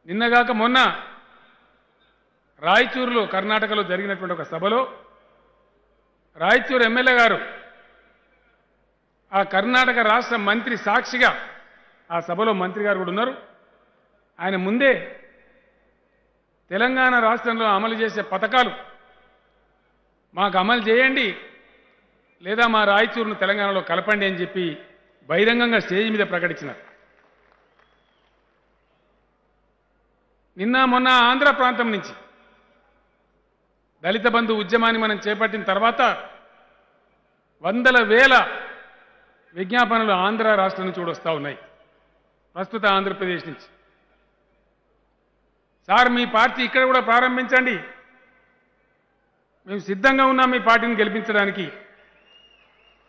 నిన్నగాక మొన్న రాయచూరులో కర్ణాటకలో జరిగినటువంటి ఒక సభలో రాయచూరు ఎమ్మెల్యే గారు ఆ కర్ణాటక రాష్ట్ర మంత్రి సాక్షిగా ఆ సభలో మంత్రి గారు కూడా ఉన్నారు. ఆయన ముందే తెలంగాణ రాష్ట్రంలో అమలు చేసే పథకాలు మాకు అమలు చేయండి లేదా మా రాయచూరును తెలంగాణలో కలపండి అని చెప్పి బహిరంగంగా స్టేజ్ మీద ప్రకటించినారు. నిన్న మొన్న ఆంధ్ర ప్రాంతం నుంచి దళిత బంధు ఉద్యమాన్ని మనం చేపట్టిన తర్వాత వందల వేల విజ్ఞాపనలు ఆంధ్ర రాష్ట్రం నుంచి కూడా వస్తూ ఉన్నాయి. ప్రస్తుత ఆంధ్రప్రదేశ్ నుంచి సార్ మీ పార్టీ ఇక్కడ కూడా ప్రారంభించండి, మేము సిద్ధంగా ఉన్నాం మీ పార్టీని గెలిపించడానికి,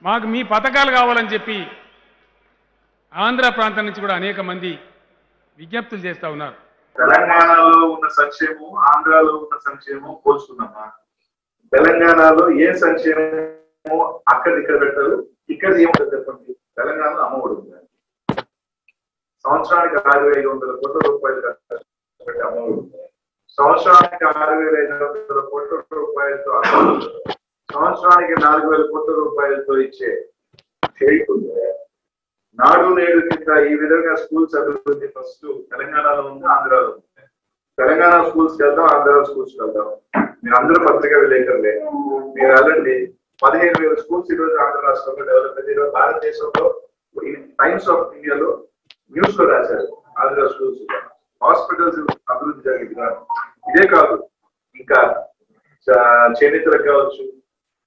మాకు మీ పథకాలు కావాలని చెప్పి ఆంధ్ర ప్రాంతం నుంచి కూడా అనేక మంది విజ్ఞప్తులు చేస్తూ ఉన్నారు. తెలంగాణలో ఉన్న సంక్షేమం ఆంధ్రాలో ఉన్న సంక్షేమం పోల్చుకున్నామా? తెలంగాణలో ఏ సంక్షేమం అక్కడ ఇక్కడ పెట్టారు, ఇక్కడ ఏముంటుంది చెప్పండి. తెలంగాణలో అమ్మఒడి ఉంది, సంవత్సరానికి 6,500 కోట్ల రూపాయలు పెట్టి అమ్మఒడి ఉంది, సంవత్సరానికి 6,500 కోట్ల రూపాయలతో అమ్మఒడి, సంవత్సరానికి 4,000 కోట్ల రూపాయలతో ఇచ్చే చేయిస్తుంది. నాడు నేడు కింద ఈ విధంగా స్కూల్స్ అభివృద్ధి ఫస్ట్ తెలంగాణలో ఉంది, ఆంధ్రాలో ఉంది. తెలంగాణ స్కూల్స్కి వెళ్దాం, ఆంధ్ర స్కూల్స్కి వెళ్దాం. మీరు అందరూ పత్రికా విలేకరులే, మీరు వెళ్ళండి. 15,000 స్కూల్స్ ఈరోజు ఆంధ్ర రాష్ట్రంలో డెవలప్ అయింది. ఈరోజు భారతదేశంలో టైమ్స్ ఆఫ్ ఇండియాలో న్యూస్ లో రాశారు ఆంధ్ర స్కూల్స్, హాస్పిటల్స్ అభివృద్ధి జరిగింది. ఇదే కాదు, ఇంకా చేనేతలకు కావచ్చు,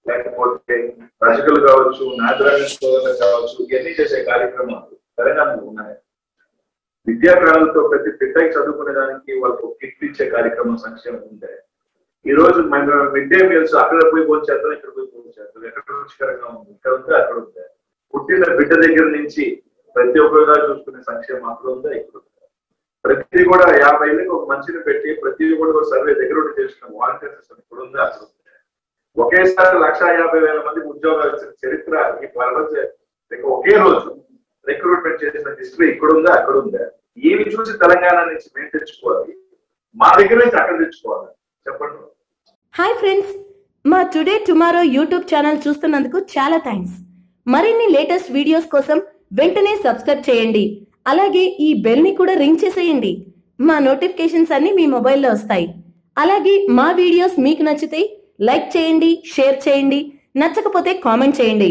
లేకపోతే రజకులు కావచ్చు, నాటకాలు కావచ్చు, ఇవన్నీ చేసే కార్యక్రమాలు తెలంగాణలో ఉన్నాయి. విద్యాకారులతో ప్రతి బిడ్డకి చదువుకునే దానికి వాళ్ళకు కిట్ ఇచ్చే కార్యక్రమం సంక్షేమం ఉంటాయి. ఈ రోజు మిడ్ డే మీల్స్ అక్కడ పోయి పోల్చేద్దాం, ఇక్కడ పోయి పోల్చేద్దాం, ఎక్కడ రుచికరంగా ఉంది, ఇక్కడ ఉందా అక్కడ ఉందా, పుట్టిన బిడ్డ దగ్గర నుంచి ప్రతి ఒక్కరుగా చూసుకునే సంక్షేమం అక్కడ ఉందా ఇక్కడ ఉందా. ప్రతి కూడా 50 ఏళ్ళకి ఒక మంచిని పెట్టి ప్రతి కూడా సర్వే దగ్గర ఉండి చేసిన వాలంటీర్ సిస్టమ్ ఇక్కడ ఉందా అక్కడ ఉందా. ఒకేసారి 150,000 మందికి ఉద్యోగాలు ఇచ్చిన చరిత్ర ఈ ఒకే రోజు రిక్రూట్మెంట్ చేసిన హిస్టరీ ఇక్కడ ఉందా అక్కడ ఉందా. ఏమి చూసి తెలంగాణ నుంచి మేము తెచ్చుకోవాలి, మా దగ్గర నుంచి అక్కడ తెచ్చుకోవాలి చెప్పండి. హాయ్ ఫ్రెండ్స్, మా టుడే టుమారో యూట్యూబ్ ఛానల్ చూస్తున్నందుకు చాలా థ్యాంక్స్. మరిన్ని లేటెస్ట్ వీడియోస్ కోసం వెంటనే సబ్స్క్రైబ్ చేయండి. అలాగే ఈ బెల్ ని కూడా రింగ్ చేసేయండి. మా నోటిఫికేషన్స్ అన్ని మీ మొబైల్లో వస్తాయి. అలాగే మా వీడియోస్ మీకు నచ్చితే లైక్ చేయండి, షేర్ చేయండి, నచ్చకపోతే కామెంట్ చేయండి.